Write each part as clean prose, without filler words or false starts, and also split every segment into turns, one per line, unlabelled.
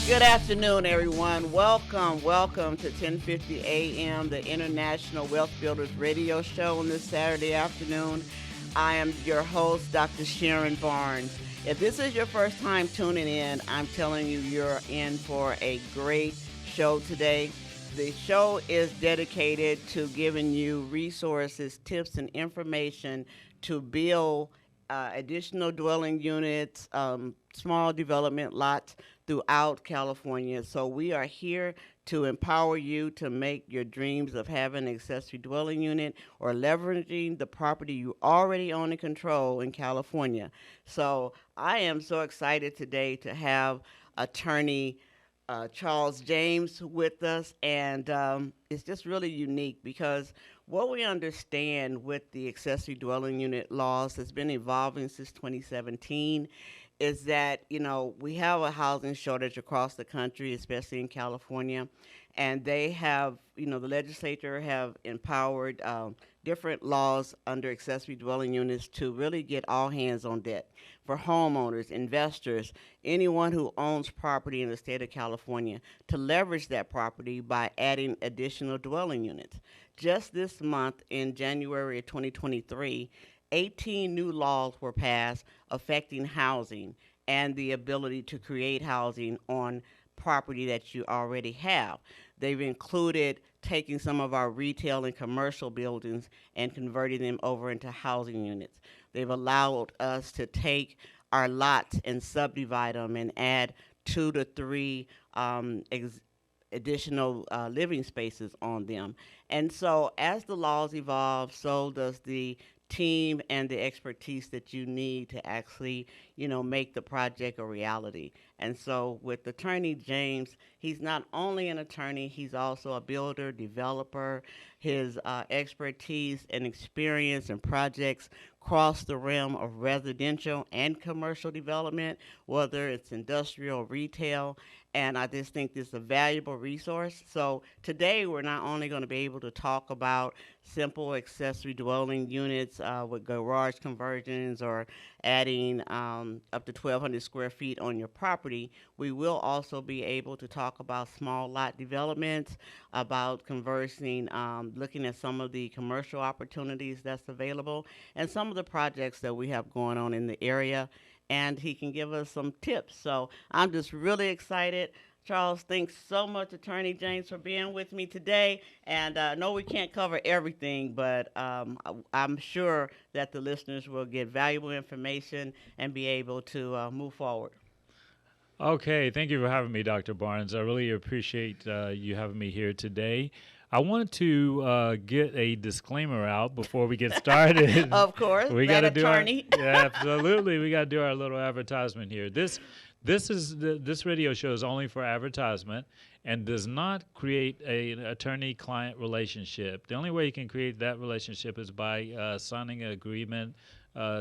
Good afternoon, everyone. Welcome to 10:50 a.m., the International Wealth Builders Radio Show on this Saturday afternoon. I am your host, Dr. Sharon Barnes. If this is your first time tuning in, I'm telling you, you're in for a great show today. The show is dedicated to giving you resources, tips, and information to build additional dwelling units, small development lots throughout California. So we are here to empower you to make your dreams of having an accessory dwelling unit or leveraging the property you already own and control in California. So I am so excited today to have attorney Charles James with us, and it's just really unique because what we understand with the accessory dwelling unit laws that's been evolving since 2017 is that we have a housing shortage across the country, especially in California, and they have the legislature have empowered different laws under accessory dwelling units to really get all hands on deck for homeowners, investors, anyone who owns property in the state of California to leverage that property by adding additional dwelling units. Just this month in January of 2023, 18 new laws were passed affecting housing and the ability to create housing on property that you already have. They've included taking some of our retail and commercial buildings and converting them over into housing units. They've allowed us to take our lots and subdivide them and add 2 to 3 additional living spaces on them. And so as the laws evolve, so does the team and the expertise that you need to actually, make the project a reality. And so with Attorney James, he's not only an attorney, he's also a builder, developer. His expertise and experience in projects cross the realm of residential and commercial development, whether it's industrial, retail, and I just think this is a valuable resource. So today we're not only going to be able to talk about simple accessory dwelling units with garage conversions or adding up to 1,200 square feet on your property. We will also be able to talk about small lot developments, about conversing, looking at some of the commercial opportunities that's available, and some of the projects that we have going on in the area. And he can give us some tips. So I'm just really excited. Charles, thanks so much, Attorney James, for being with me today. And I know we can't cover everything, but I'm sure that the listeners will get valuable information and be able to move forward.
Okay, thank you for having me, Dr. Barnes. I really appreciate you having me here today. I wanted to get a disclaimer out before we get started.
Of course,
we
that
got to do
attorney.
yeah, absolutely. We got to do our little advertisement here. This radio show is only for advertisement and does not create an attorney-client relationship. The only way you can create that relationship is by signing an agreement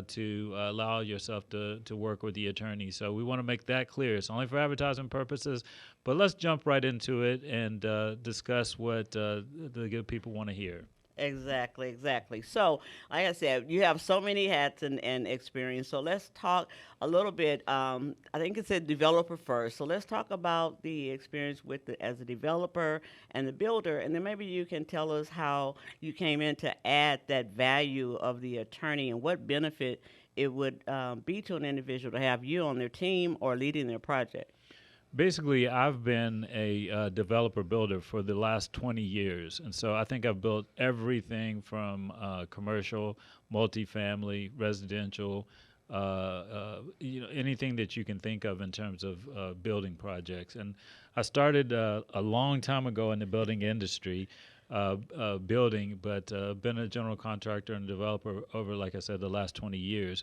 to allow yourself to work with the attorney. So we want to make that clear. It's only for advertising purposes, but let's jump right into it and discuss what the good people want to hear.
Exactly. So, like I said, you have so many hats and experience. So let's talk a little bit. I think it said developer first. So let's talk about the experience as a developer and the builder, and then maybe you can tell us how you came in to add that value of the attorney and what benefit it would be to an individual to have you on their team or leading their project.
Basically, I've been a developer builder for the last 20 years. And so I think I've built everything from commercial, multifamily, residential, anything that you can think of in terms of building projects. And I started a long time ago in the building industry, building, but been a general contractor and developer over, like I said, the last 20 years.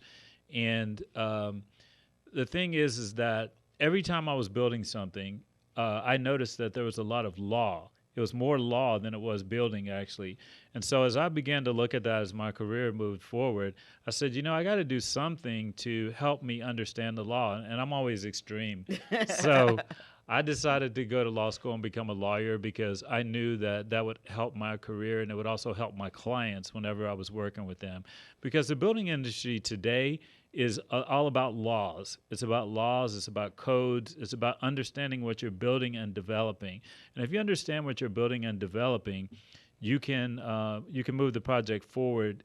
And the thing is that every time I was building something, I noticed that there was a lot of law. It was more law than it was building, actually. And so as I began to look at that as my career moved forward, I said, I got to do something to help me understand the law. And I'm always extreme. So I decided to go to law school and become a lawyer because I knew that that would help my career and it would also help my clients whenever I was working with them. Because the building industry today is all about laws. It's about laws, it's about codes, it's about understanding what you're building and developing. And if you understand what you're building and developing, you can move the project forward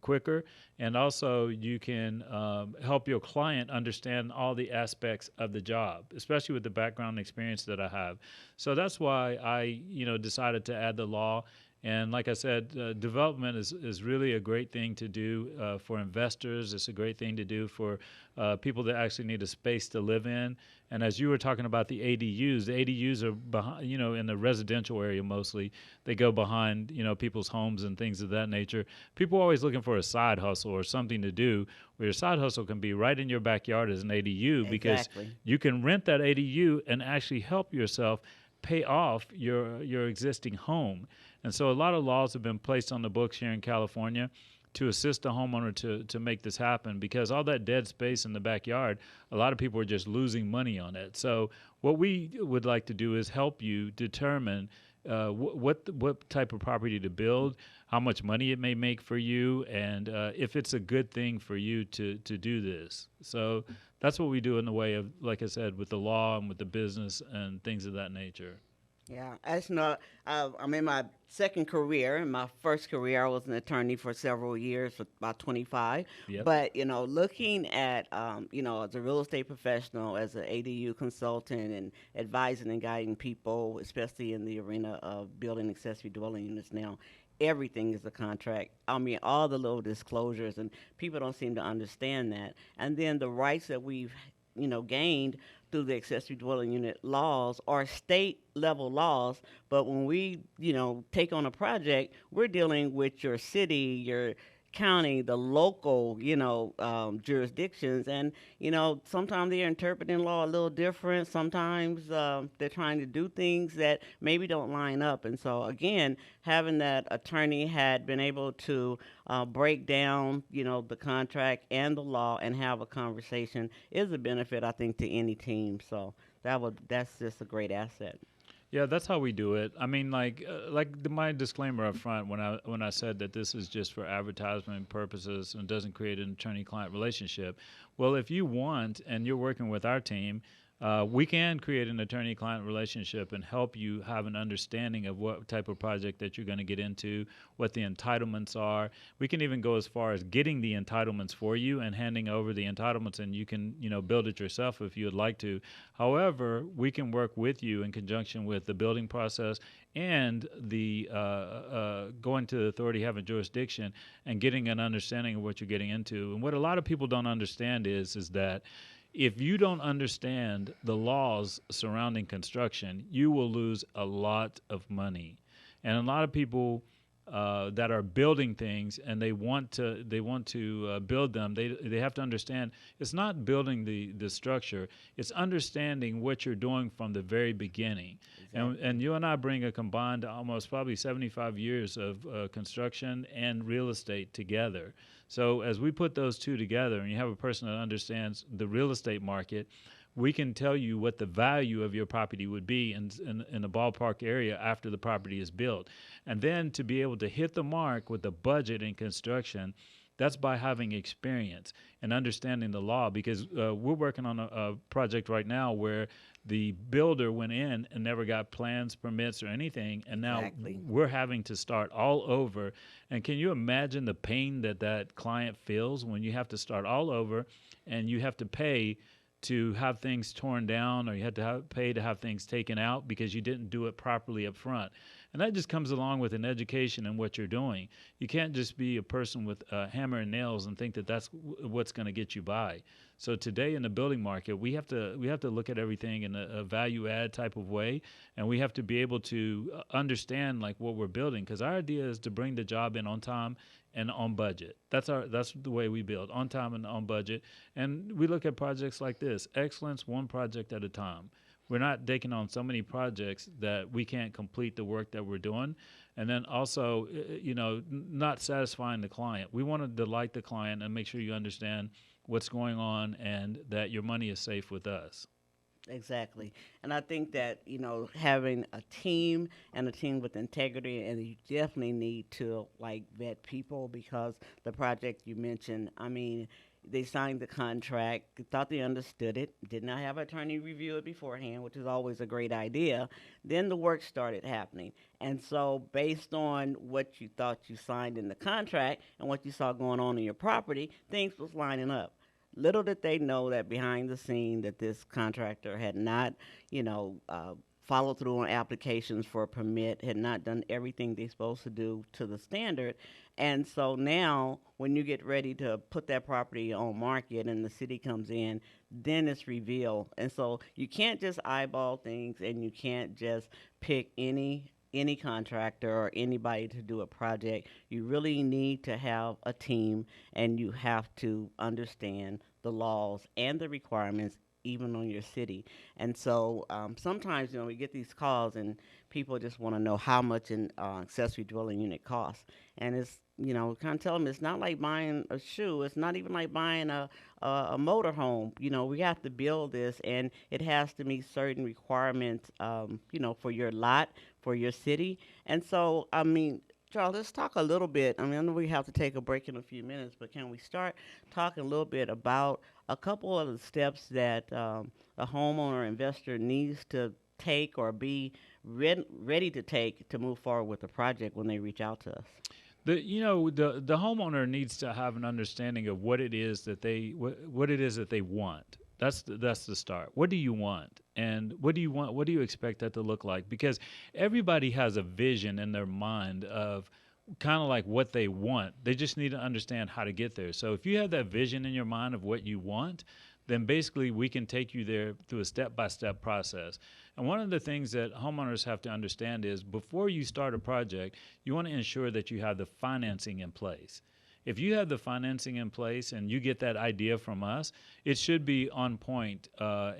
quicker, and also you can help your client understand all the aspects of the job, especially with the background and experience that I have. So that's why I decided to add the law. And like I said, development is really a great thing to do for investors. It's a great thing to do for people that actually need a space to live in. And as you were talking about the ADUs are behind, in the residential area mostly. They go behind, people's homes and things of that nature. People are always looking for a side hustle or something to do. Where your side hustle can be right in your backyard as an ADU because
Exactly.
you can rent that ADU and actually help yourself pay off your existing home. And so a lot of laws have been placed on the books here in California to assist the homeowner to make this happen because all that dead space in the backyard, a lot of people are just losing money on it. So what we would like to do is help you determine what type of property to build, how much money it may make for you, and if it's a good thing for you to do this. So that's what we do in the way of, like I said, with the law and with the business and things of that nature.
Yeah, that's not. I'm in my second career. In my first career, I was an attorney for several years, for about 25.
Yep.
But looking at as a real estate professional, as an ADU consultant, and advising and guiding people, especially in the arena of building accessory dwelling units now. Everything is a contract. I mean, all the little disclosures, and people don't seem to understand that. And then the rights that we've gained through the accessory dwelling unit laws are state level laws. But when we, take on a project, we're dealing with your city, your county, the local, jurisdictions. And, sometimes they're interpreting law a little different. Sometimes they're trying to do things that maybe don't line up. And so, again, having that attorney had been able to break down, the contract and the law and have a conversation is a benefit, I think, to any team. So that's just a great asset.
Yeah, that's how we do it. I mean, my disclaimer up front when I said that this is just for advertisement purposes and doesn't create an attorney-client relationship. Well, if you want and you're working with our team, we can create an attorney-client relationship and help you have an understanding of what type of project that you're going to get into, what the entitlements are. We can even go as far as getting the entitlements for you and handing over the entitlements, and you can, build it yourself if you would like to. However, we can work with you in conjunction with the building process and the going to the authority having jurisdiction and getting an understanding of what you're getting into. And what a lot of people don't understand is that if you don't understand the laws surrounding construction, you will lose a lot of money. And a lot of people that are building things and they want to build them. They have to understand it's not building the structure. It's understanding what you're doing from the very beginning.
Exactly.
And you and I bring a combined almost probably 75 years of construction and real estate together. So as we put those two together, and you have a person that understands the real estate market, we can tell you what the value of your property would be in a ballpark area after the property is built. And then to be able to hit the mark with the budget and construction, that's by having experience and understanding the law because we're working on a project right now where the builder went in and never got plans, permits, or anything, and now
Exactly.
we're having to start all over. And can you imagine the pain that that client feels when you have to start all over and you have to pay to have things torn down or you had to pay to have things taken out because you didn't do it properly up front. And that just comes along with an education in what you're doing. You can't just be a person with a hammer and nails and think that that's what's going to get you by. So today in the building market, we have to look at everything in a value add type of way, and we have to be able to understand like what we're building because our idea is to bring the job in on time and on budget. That's the way we build, on time and on budget. And we look at projects like this, excellence one project at a time. We're not taking on so many projects that we can't complete the work that we're doing. And then also, not satisfying the client. We want to delight the client and make sure you understand what's going on and that your money is safe with us.
Exactly. And I think that, having a team and a team with integrity, and you definitely need to like vet people because the project you mentioned, I mean, they signed the contract, thought they understood it, did not have an attorney review it beforehand, which is always a great idea. Then the work started happening. And so, based on what you thought you signed in the contract and what you saw going on in your property, things was lining up. Little did they know that behind the scene that this contractor had not, followed through on applications for a permit, had not done everything they're supposed to do to the standard. And so now, when you get ready to put that property on market and the city comes in, then it's revealed. And so you can't just eyeball things, and you can't just pick any contractor or anybody to do a project. You really need to have a team, and you have to understand the laws and the requirements even on your city. And so sometimes, we get these calls and people just want to know how much an accessory dwelling unit costs. And it's, kind of tell them it's not like buying a shoe. It's not even like buying a motor home. We have to build this, and it has to meet certain requirements, for your lot, for your city. And so, I mean, Charles, let's talk a little bit. I mean, I know we have to take a break in a few minutes, but can we start talking a little bit about a couple of the steps that a homeowner investor needs to take or be ready to take to move forward with the project when they reach out to us?
The homeowner needs to have an understanding of what it is that what it is that they want. That's the start. What do you want? And what do you want? What do you expect that to look like? Because everybody has a vision in their mind of kind of like what they want. They just need to understand how to get there. So if you have that vision in your mind of what you want, then basically we can take you there through a step-by-step process. And one of the things that homeowners have to understand is before you start a project, you want to ensure that you have the financing in place. If you have the financing in place and you get that idea from us, it should be on point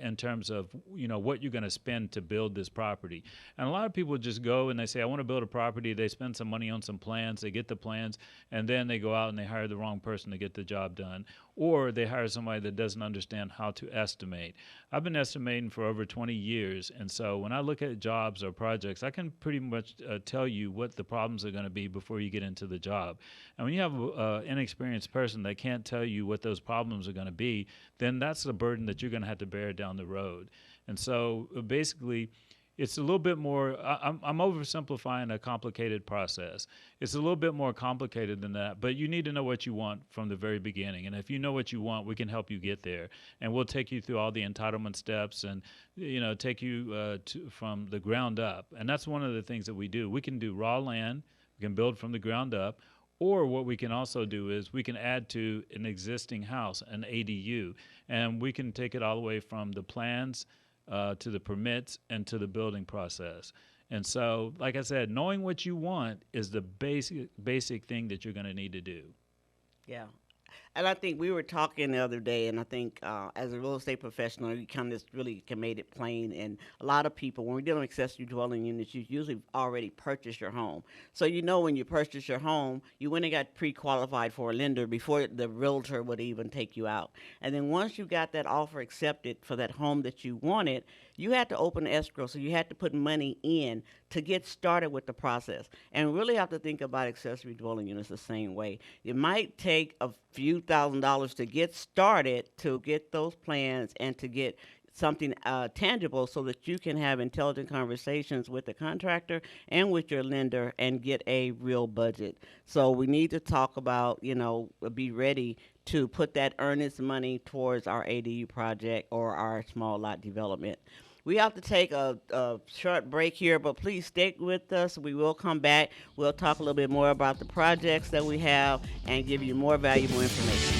in terms of what you're going to spend to build this property. And a lot of people just go and they say, I want to build a property. They spend some money on some plans. They get the plans, and then they go out and they hire the wrong person to get the job done, or they hire somebody that doesn't understand how to estimate. I've been estimating for over 20 years, and so when I look at jobs or projects, I can pretty much tell you what the problems are going to be before you get into the job. And when you have an inexperienced person that can't tell you what those problems are going to be, then that's the burden that you're going to have to bear down the road. And so basically, it's a little bit more, I'm oversimplifying a complicated process. It's a little bit more complicated than that, but you need to know what you want from the very beginning. And if you know what you want, we can help you get there. And we'll take you through all the entitlement steps and, take you from the ground up. And that's one of the things that we do. We can do raw land, we can build from the ground up, or what we can also do is we can add to an existing house, an ADU, and we can take it all the way from the plans to the permits and to the building process. And so, like I said, knowing what you want is the basic thing that you're going to need to do.
Yeah. And I think we were talking the other day, and I think as a real estate professional, you kind of just really can made it plain. And a lot of people, when we're dealing with accessory dwelling units, you usually already purchased your home. So when you purchase your home, you went and got pre-qualified for a lender before the realtor would even take you out. And then once you got that offer accepted for that home that you wanted, you had to open escrow, so you had to put money in to get started with the process. And really have to think about accessory dwelling units the same way. It might take a few $1,000s to get started, to get those plans, and to get something tangible so that you can have intelligent conversations with the contractor and with your lender and get a real budget. So we need to talk about, be ready to put that earnest money towards our ADU project or our small lot development. We have to take a short break here, but please stick with us. We will come back. We'll talk a little bit more about the projects that we have and give you more valuable information.